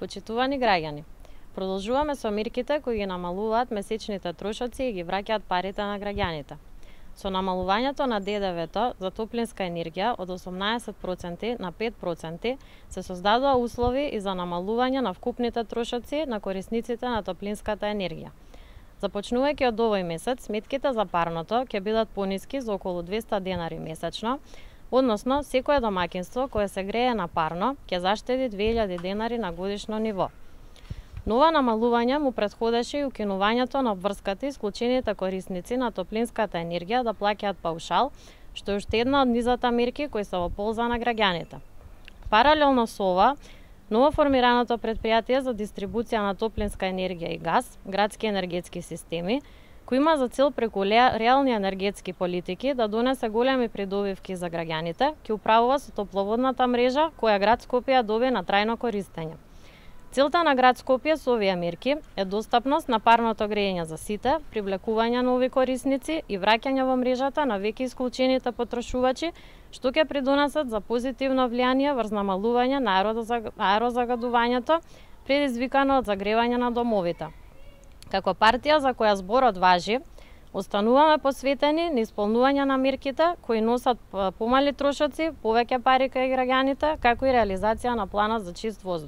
Почитувани граѓани, продолжуваме со мерките кои ги намалуваат месечните трошоци и ги враќаат парите на граѓаните. Со намалувањето на ДДВ-то за топлинска енергија од 18% на 5% се создадоа услови и за намалување на вкупните трошоци на корисниците на топлинската енергија. Започнувајќи од овој месец, сметките за парното ќе бидат пониски за околу 200 денари месечно, односно секое домаќинство кое се грее на парно ќе заштеди 2000 денари на годишно ниво. Нова намалување му претходеше и укинувањето на обврската исклучените корисници на топлинската енергија да плаќаат паушал, што е уште една од низата мерки кои се во полза на граѓаните. Паралелно со ова, новоформираното претпријатие за дистрибуција на топлинска енергија и газ, Градски енергетски системи, кој има за цел преку реални енергетски политики да донесе големи придобивки за граѓаните, ќе управува со топловодната мрежа која град Скопје доби на трајно користење. Целта на град Скопје со овие мерки е достапност на парното грејење за сите, привлекување на нови корисници и враќање во мрежата на веќе исклучените потрошувачи, што ќе придонесат за позитивно влијание врз намалување на аерозагадувањето предизвикано од загревање на домовите. Како партија за која зборот важи, остануваме посветени на исполнување на мерките кои носат помали трошоци, повеќе пари кај граѓаните, како и реализација на планот за чист воздух.